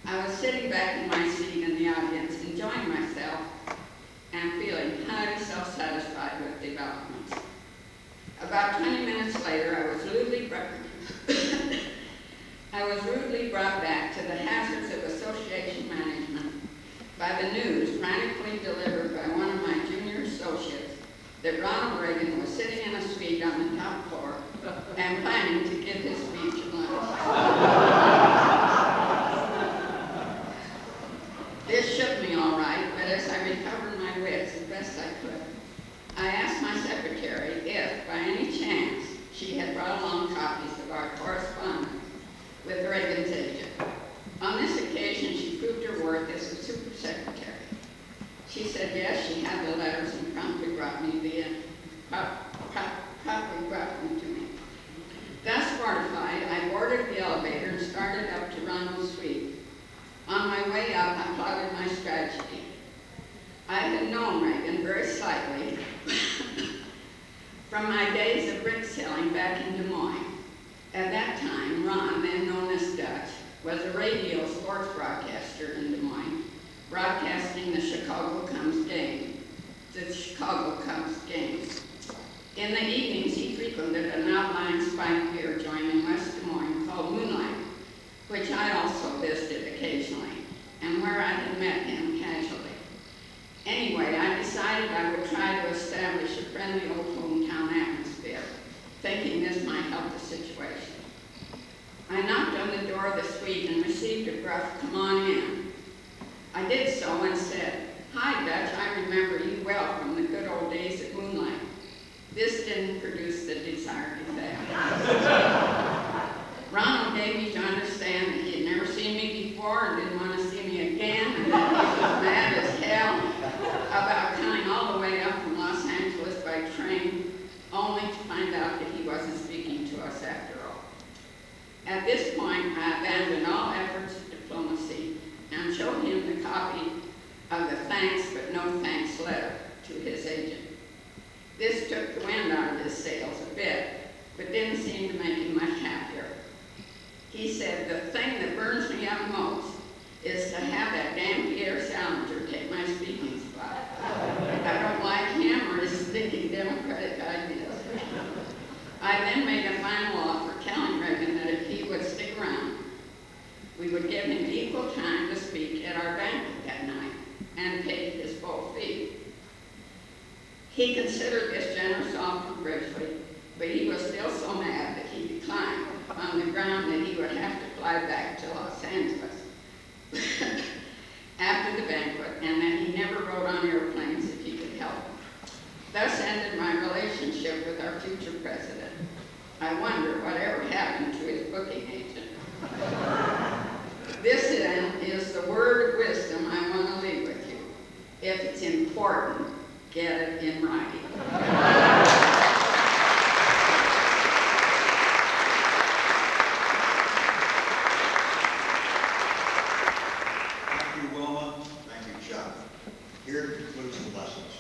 I was sitting back in my seat in the audience, enjoying myself and feeling highly self-satisfied with developments. About 20 minutes later, I was rudely brought back to the hazards of association management by the news frantically delivered by one of my junior associates that Ronald Reagan was sitting in a suite on the top floor and planning to give his speech at lunch. This shook me all right, but as I recovered my wits as best I could, I asked my secretary if, by any chance, she had brought along copies of our correspondence with Reagan's agent. On this occasion, she proved her worth as a super secretary. She said yes, she had the letters and promptly brought me to me. Thus fortified, I boarded the elevator and started up to Ronald's suite. On my way up, I plotted my strategy. I had known Reagan very slightly from my days of brick selling back in Des Moines. At that time, Ron, then known as Dutch, was a radio sports broadcaster in Des Moines, broadcasting the Chicago Cubs games. In the evenings, he frequented an outlying spike beer joint in West Des Moines called Moonlight, which I also visited occasionally, and where I had met him casually. Anyway, I decided I would try to establish a friendly old hometown atmosphere, thinking this might help the situation. I knocked on the door of the suite and received a gruff, "Come on in." I did so and said, "Hi, Dutch, I remember you well from the good old days at Moonlight." This didn't produce the desired effect. Ronald gave me to understand that he had never seen me before and didn't want to see me again, and that he was mad as hell about coming all the way up from Los Angeles by train, only to find out that he wasn't speaking to us after all. At this point, I abandoned all efforts at diplomacy and showed him the copy of the thanks but no thanks letter to his agent. This took the wind out of his sails a bit, but didn't seem to make him much happier. He said, "The thing that burns me up most is to have that damn Pierre Salinger take my speaking spot. I don't like him or his stinking Democratic ideas." I then made a final offer, telling Reagan that if he would stick around, we would give him equal time to speak at our banquet that night and pay his full fee. He considered this generous offer briefly, but he was still so mad that he declined on the ground that he would have to fly back to Los Angeles after the banquet, and that he never rode on airplanes if he could help it. Thus ended my relationship with our future president. I wonder whatever happened to his booking agent. This then is the word of wisdom I want to leave with you. If it's important, get it in writing. Here concludes the lessons.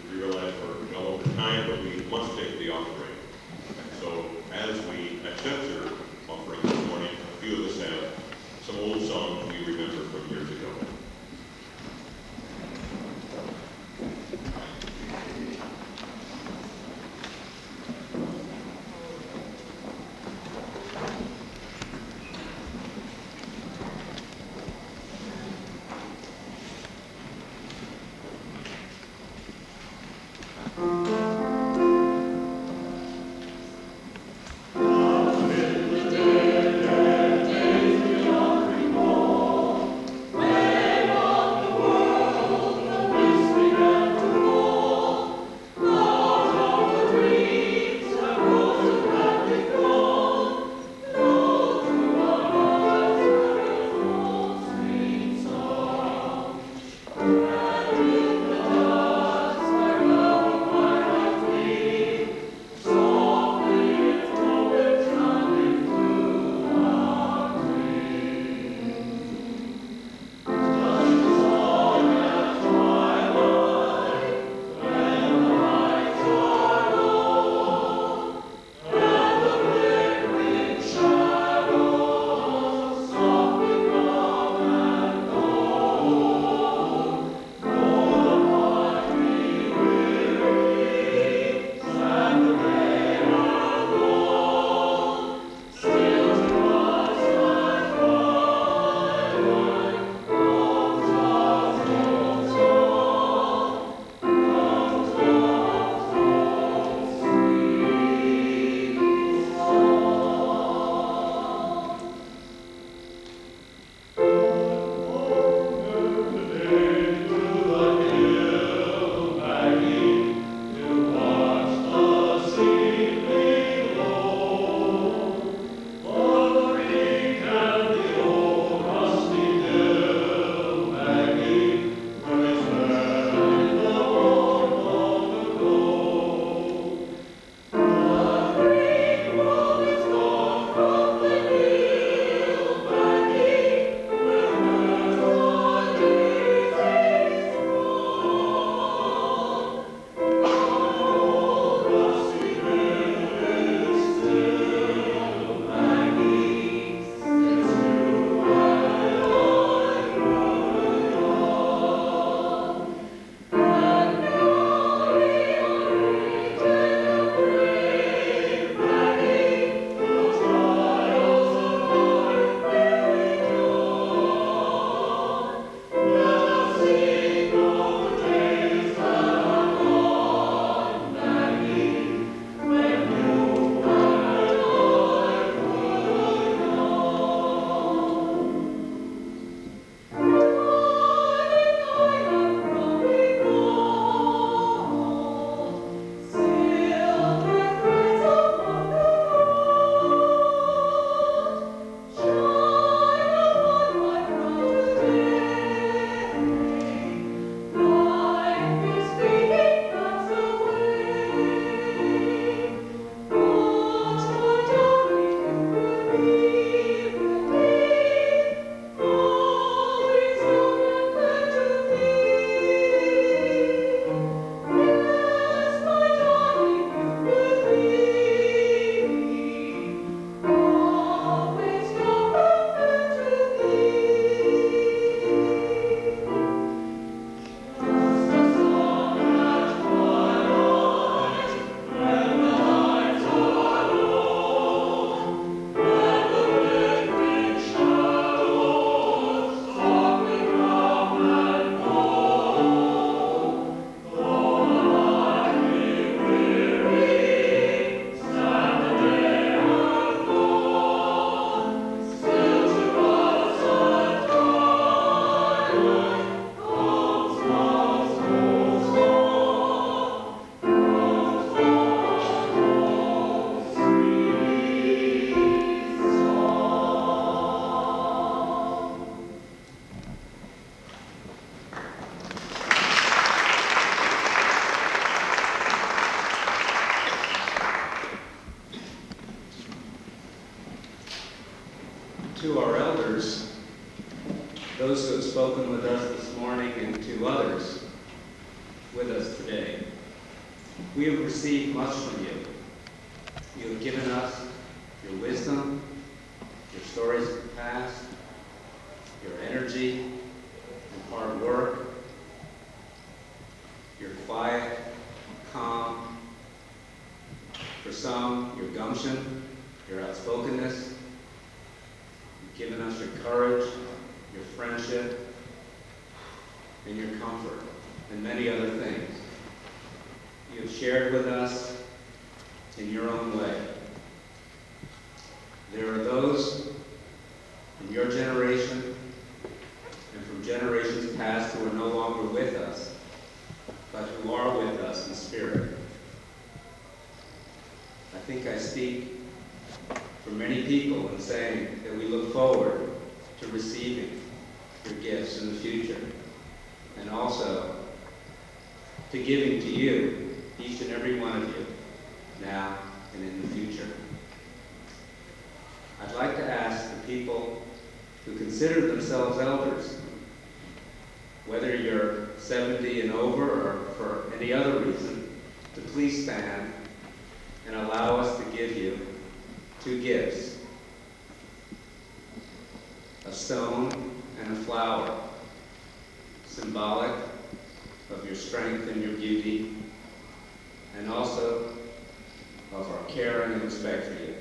We realize we're well over time, but we must take the offering. So as we accept your offering this morning, a few of us have some old songs we remember from years ago. Amen. To our elders, those who have spoken with us this morning, and to others with us today, we have received much from you. You have given us your wisdom, your stories of the past, your energy and hard work, your quiet, calm, for some, your gumption, your outspokenness. You've given us your courage, your friendship, and your comfort, and many other things. You have shared with us in your own way. There are those from your generation and from generations past who are no longer with us, but who are with us in spirit. I think I speak for many people in saying that we look forward to receiving your gifts in the future, and also to giving to you, each and every one of you, now and in the future. I'd like to ask the people who consider themselves elders, whether you're 70 and over or for any other reason, to please stand and allow us to give you two gifts: a stone and a flower, symbolic of your strength and your beauty, and also of our care and respect for you.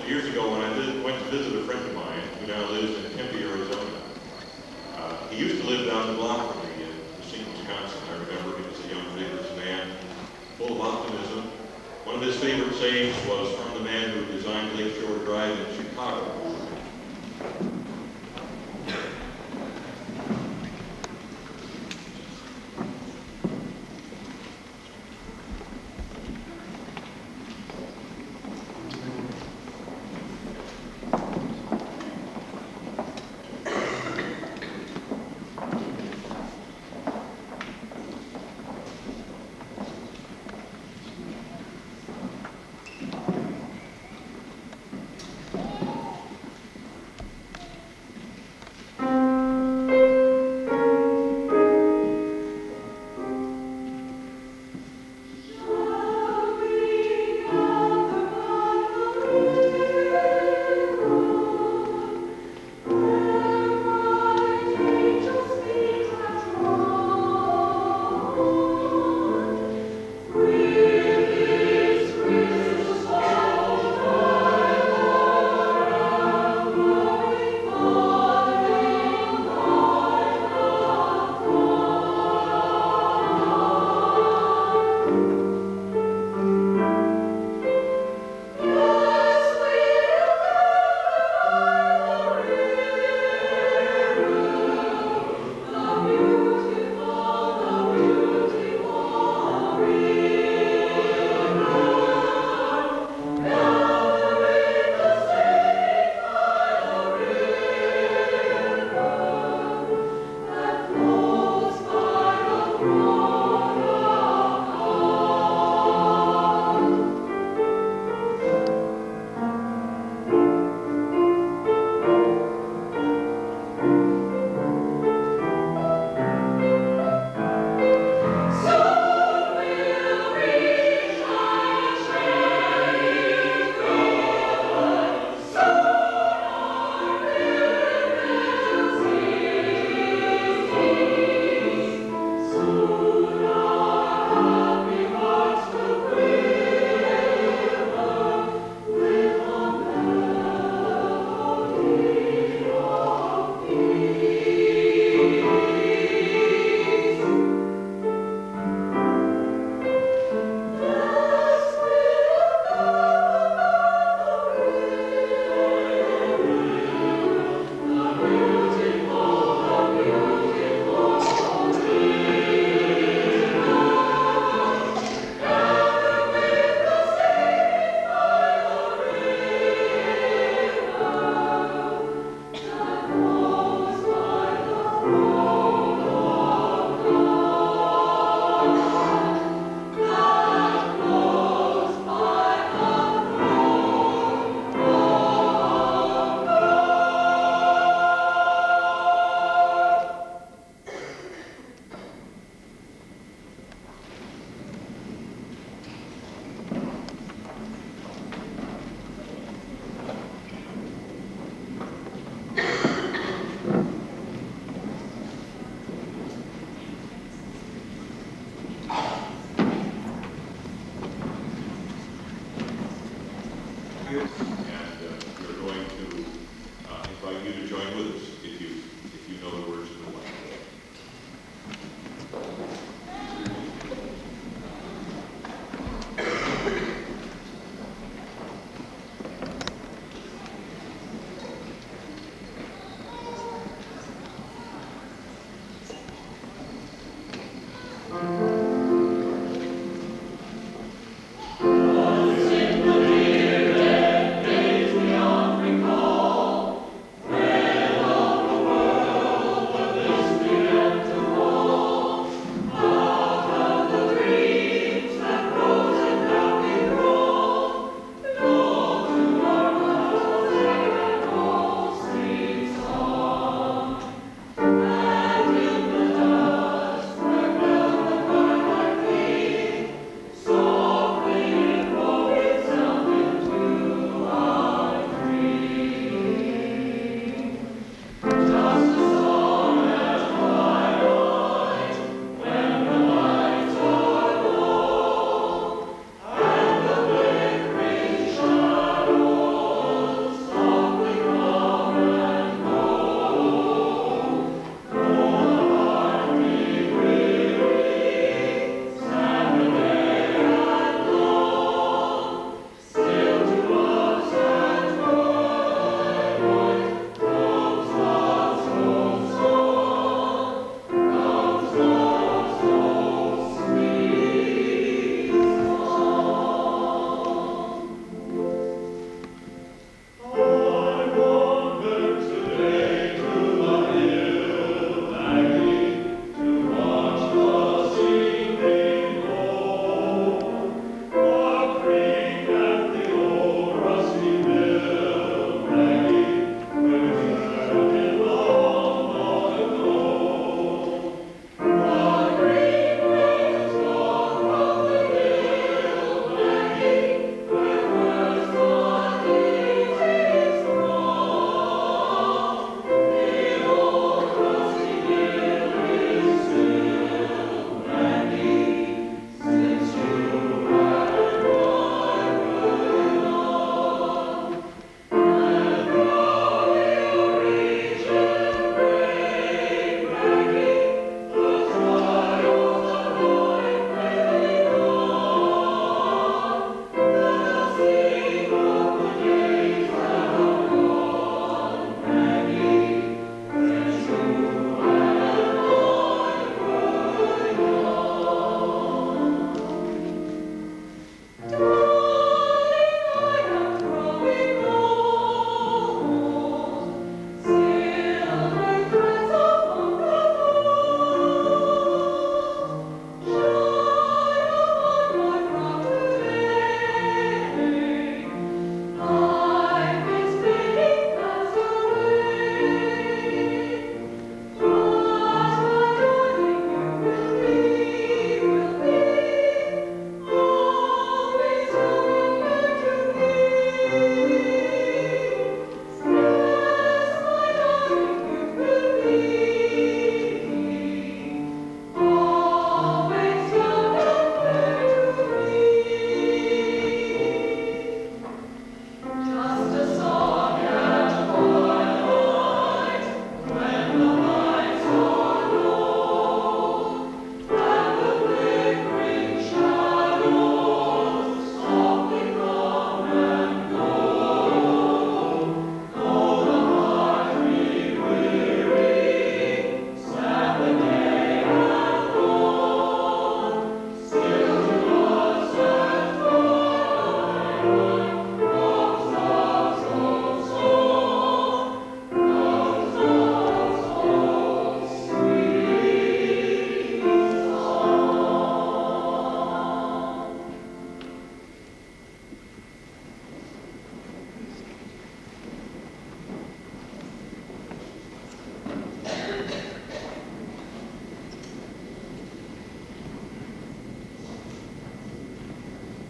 Years ago, when I went to visit a friend of mine who now lives in Tempe, Arizona, he used to live down the block from me in Racine, Wisconsin. I remember he was a young, vigorous man, full of optimism. One of his favorite sayings was from the man who designed Lakeshore Drive in Chicago.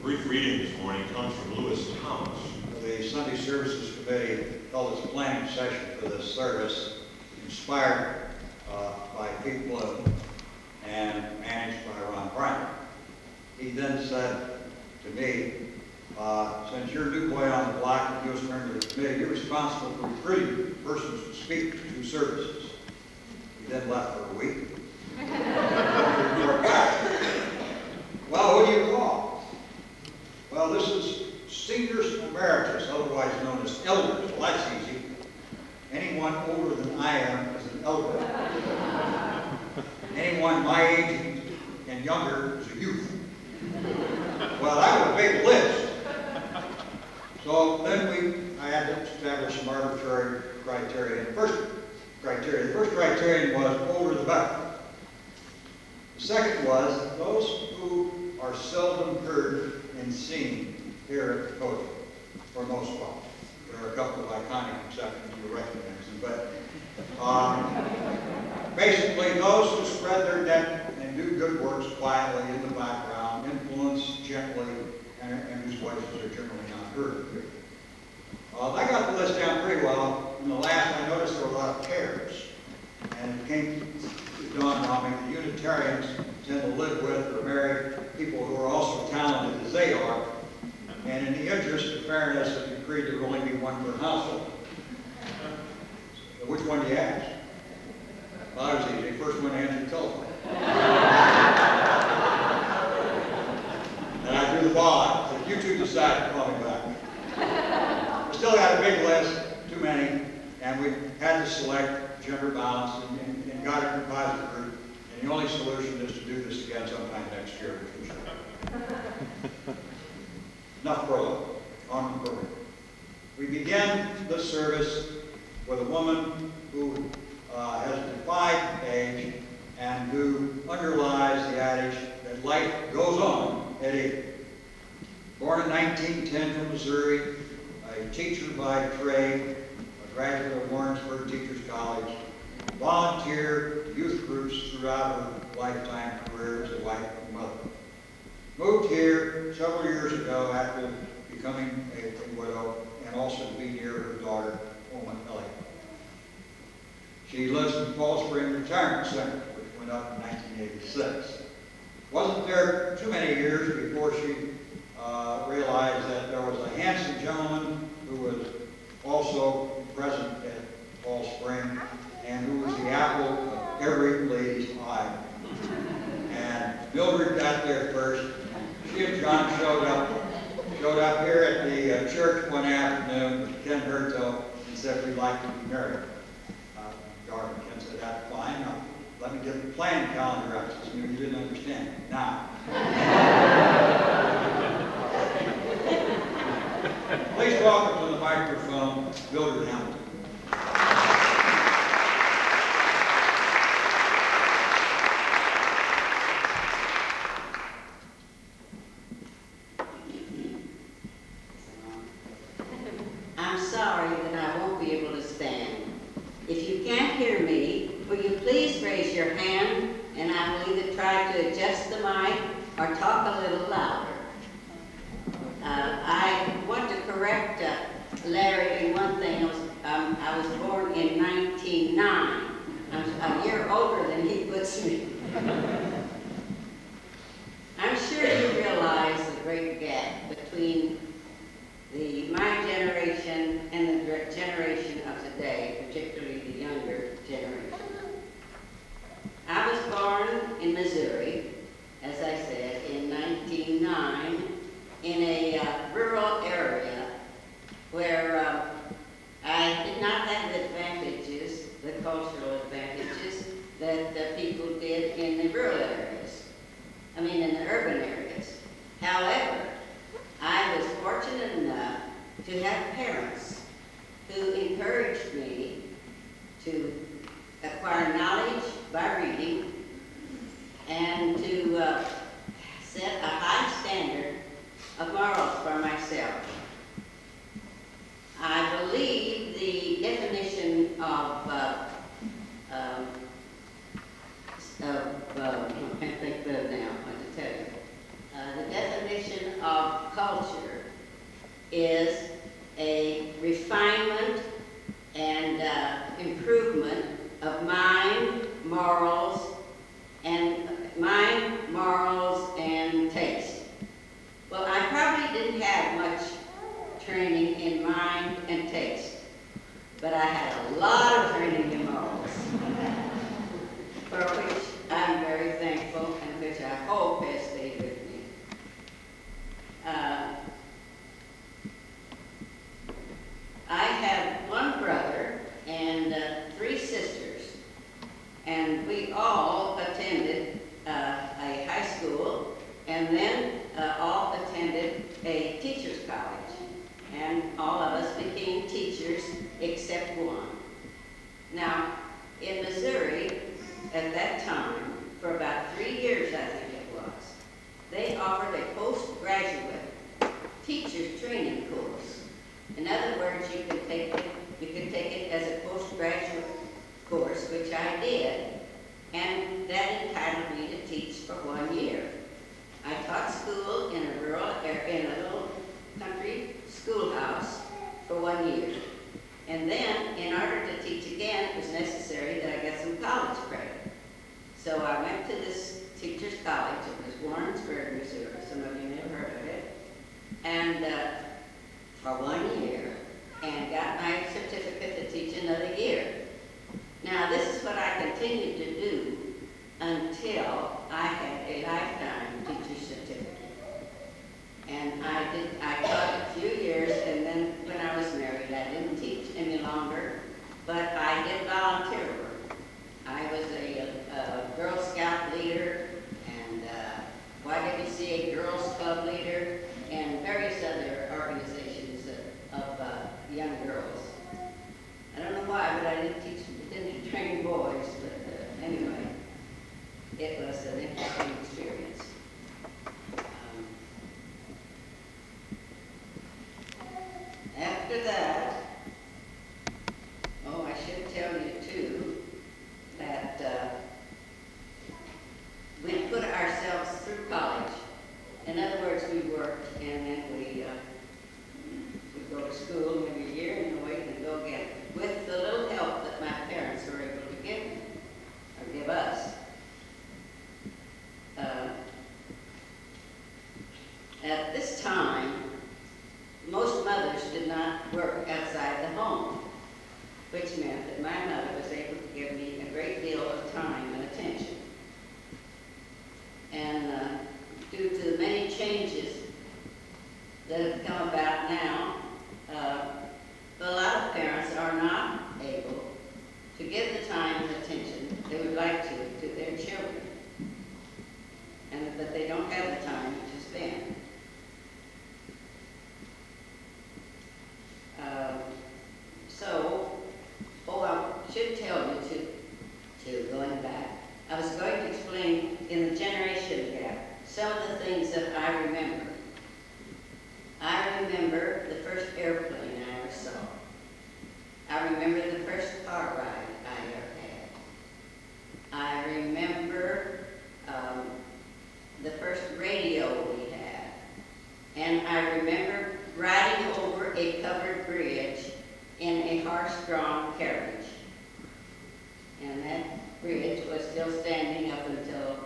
brief reading this morning comes from Lewis Thomas. The Sunday Services Committee held its planning session for this service, inspired by Pete Bloom and managed by Ron Brown. He then said to me, since you're a new boy on the block and newest member of the committee, you're responsible for recruiting persons to speak to two services. He then left for a week. Well, who do you call? Well, this is seniors emeritus, otherwise known as elders. Well, that's easy. Anyone older than I am is an elder. Anyone my age and younger is a youth. Well, that was a big list. So then I had to establish some arbitrary criteria. The first criterion was older the better. The second was those who are seldom heard and seen here at the podium, for most part. There are a couple of iconic exceptions you recognize them, but basically those who spread their net and do good works quietly in the background, influence gently, and whose voices are generally not heard. I got the list down pretty well. In the last, I noticed there were a lot of pairs, and it came to dawn on me the Unitarians tend to live with or marry people who are also talented as they are, and in the interest of fairness, it agreed there would only be one per household. So which one do you ask? Well, that was easy. First one to answer the telephone. And I threw the ball out. I said, you two decide to call me back. We still got a big list, too many, and we had to select gender balance and got a composite group. And the only solution is to do this again sometime next year. Enough prologue. On the program. We begin this service with a woman who has defied age and who underlies the adage that life goes on at 80. Born in 1910 from Missouri, a teacher by trade, a graduate of Warrensburg Teachers College, volunteered youth groups throughout her lifetime career as a wife and mother. Moved here several years ago after becoming a widow and also to be near her daughter, Oma Elliott. She lives in Fall Spring Retirement Center, which went up in 1986. Wasn't there too many years before she realized that there was a handsome gentleman who was also present at Fall Spring and who was the apple of every lady's eye. And Mildred got there first. She and John showed up here at the church one afternoon with Ken Hertel and said, we'd like to be married. Darwin Ken said, that's fine. Now, let me get the planning calendar out. She said, you didn't understand. Now. Please welcome to the microphone, Mildred Hamilton. I'm sorry that I won't be able to stand. If you can't hear me, will you please raise your hand and I will either try to adjust the mic or talk a little louder. I want to correct Larry in one thing. I was born in 1909. I'm a year older than he puts me. I'm sure you realize the great gap between my generation and the generation of today, particularly the younger generation. I was born in Missouri, as I said, in 1909, in a rural area where I did not have the advantages, the cultural advantages, that the people did in the rural areas. I mean, in the urban areas. However, I was fortunate enough to have parents who encouraged me to acquire knowledge by reading and to set a high standard of morals for myself. I believe the definition of I can't think of it now, what to tell you. The definition of culture is a refinement and improvement of mind, morals, and taste. Well, I probably didn't have much training in mind and taste, but I had a lot of training in morals, for which I'm very thankful and which I hope has stayed with me. I have one brother and 3 sisters, and we all attended a high school, and then all attended a teacher's college, and all of us became teachers except one. Now, in Missouri, at that time, for about 3 years, I think it was, they offered a postgraduate teacher's training course. In other words, you could take it as a postgraduate course, which I did, and that entitled me to teach for 1 year. I taught school in a little country schoolhouse for 1 year. And then, in order to teach again, it was necessary that I get some college credit. So I went to this teacher's college. It was Warrensburg, Missouri. Some of you may have heard of it. And for 1 year, and got my certificate to teach another year. Now, this is what I continued to do until I had a lifetime teacher's certificate. And I taught a few years, and then when I was married, I didn't teach any longer, but I did volunteer work. I was a Girl Scout leader, and YWCA Girls Club leader, and various other organizations of young girls. I don't know why, but I didn't train boys, but anyway, it was an interesting experience. After that, I should tell you too, that we put ourselves through college. In other words, we worked, and then we go to school maybe a year and wait and go again, with the little help that my parents were able to give me, or give us. At this time, most mothers did not work outside the home, which meant that my mother was able to give me a great deal of time and attention. And due to the many changes that have come about now, a lot of parents are not able to give the time and attention they would like to their children, but they don't have the time to spend. I should tell you to going back. I was going to explain in the generation gap some of the things that I remember. I remember the first airplane I ever saw. I remember the first car ride I ever had. I remember the first radio we had. And I remember riding over a covered bridge in a horse-drawn carriage. And that bridge was still standing up until,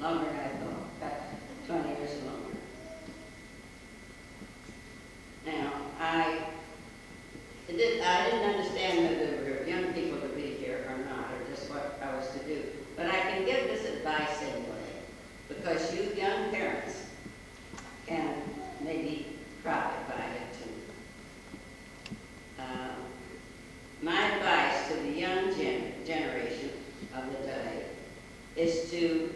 longer than I thought, about 20 years longer. Now, I didn't understand whether there were young people to be here or not, or just what I was to do. But I can give this advice anyway, because you young parents can maybe profit by it too. My advice to the young generation of the day is to